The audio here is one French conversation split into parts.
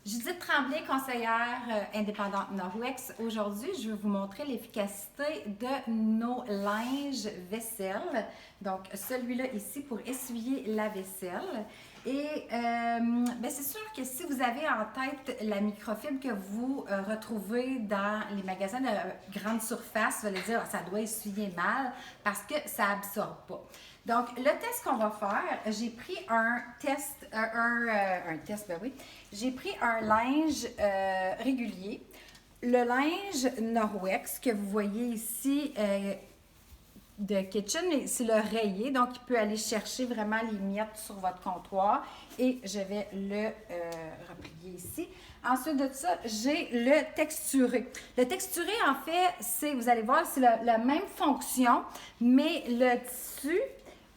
Judith Tremblay, conseillère indépendante Norwex. Aujourd'hui, je vais vous montrer l'efficacité de nos linges vaisselle. Donc, celui-là ici pour essuyer la vaisselle. Et c'est sûr que si vous avez en tête la microfibre que vous retrouvez dans les magasins de grande surface, vous allez dire ça doit essuyer mal parce que ça absorbe pas. Donc, le test qu'on va faire, j'ai pris un test, j'ai pris un linge régulier. Le linge Norwex que vous voyez ici de Kitchen, c'est le rayé, donc il peut aller chercher vraiment les miettes sur votre comptoir et je vais le replier ici. Ensuite de ça, j'ai le texturé. Le texturé, en fait, c'est, vous allez voir, c'est la même fonction, mais le tissu,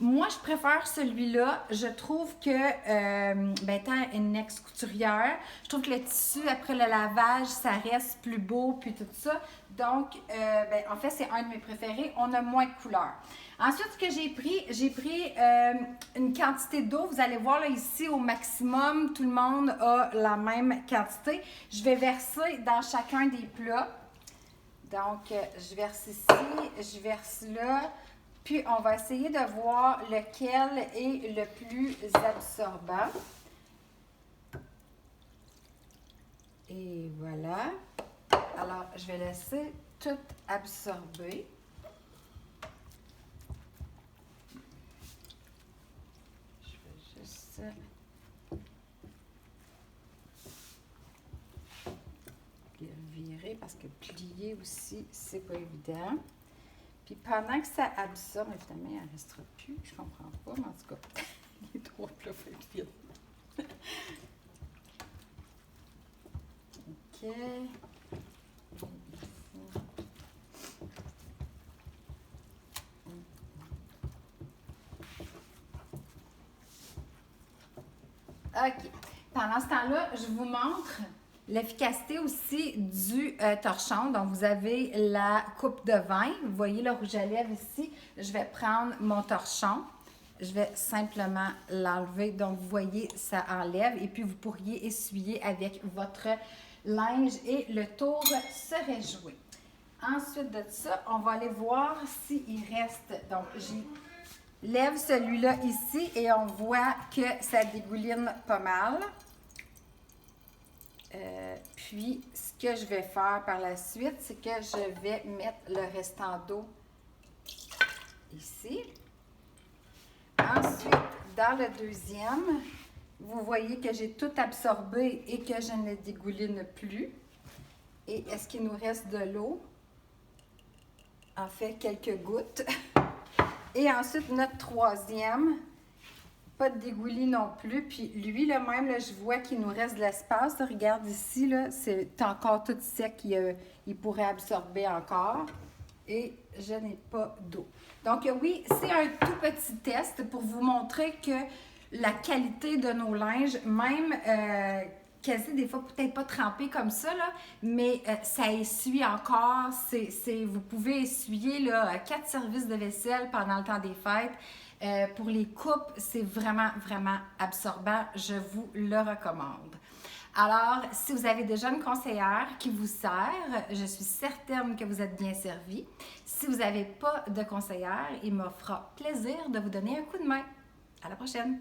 moi, je préfère celui-là. Je trouve que, étant une ex-couturière, je trouve que le tissu, après le lavage, ça reste plus beau, puis tout ça. Donc, en fait, c'est un de mes préférés. On a moins de couleurs. Ensuite, ce que j'ai pris une quantité d'eau. Vous allez voir là, ici, au maximum, tout le monde a la même quantité. Je vais verser dans chacun des plats. Donc, je verse ici, je verse là. Puis, on va essayer de voir lequel est le plus absorbant. Et voilà. Alors, je vais laisser tout absorber. Je vais juste le virer parce que plier aussi, c'est pas évident. Puis pendant que ça absorbe, évidemment, il ne restera plus. Je comprends pas, mais en tout cas, les trois plats faut être vide. OK. OK. Pendant ce temps-là, je vous montre l'efficacité aussi du torchon. Donc, vous avez la coupe de vin. Vous voyez le rouge à lèvres ici. Je vais prendre mon torchon. Je vais simplement l'enlever. Donc, vous voyez, ça enlève. Et puis, vous pourriez essuyer avec votre linge et le tour serait joué. Ensuite de ça, on va aller voir s'il reste. Donc, lève celui-là ici et on voit que ça dégouline pas mal. Puis, ce que je vais faire par la suite, c'est que je vais mettre le restant d'eau ici. Ensuite, dans le deuxième, vous voyez que j'ai tout absorbé et que je ne dégouline plus. Et est-ce qu'il nous reste de l'eau? En fait, quelques gouttes. Et ensuite, notre troisième, pas de dégoulis non plus. Puis lui, là même, là, je vois qu'il nous reste de l'espace. Regarde ici, là, c'est encore tout sec. Il pourrait absorber encore. Et je n'ai pas d'eau. Donc oui, c'est un tout petit test pour vous montrer que la qualité de nos linges, même quasi des fois peut-être pas trempé comme ça, là, mais ça essuie encore. Vous pouvez essuyer là, 4 services de vaisselle pendant le temps des fêtes. Pour les coupes, c'est vraiment, vraiment absorbant. Je vous le recommande. Alors, si vous avez déjà une conseillère qui vous sert, je suis certaine que vous êtes bien servi. Si vous n'avez pas de conseillère, il me fera plaisir de vous donner un coup de main. À la prochaine!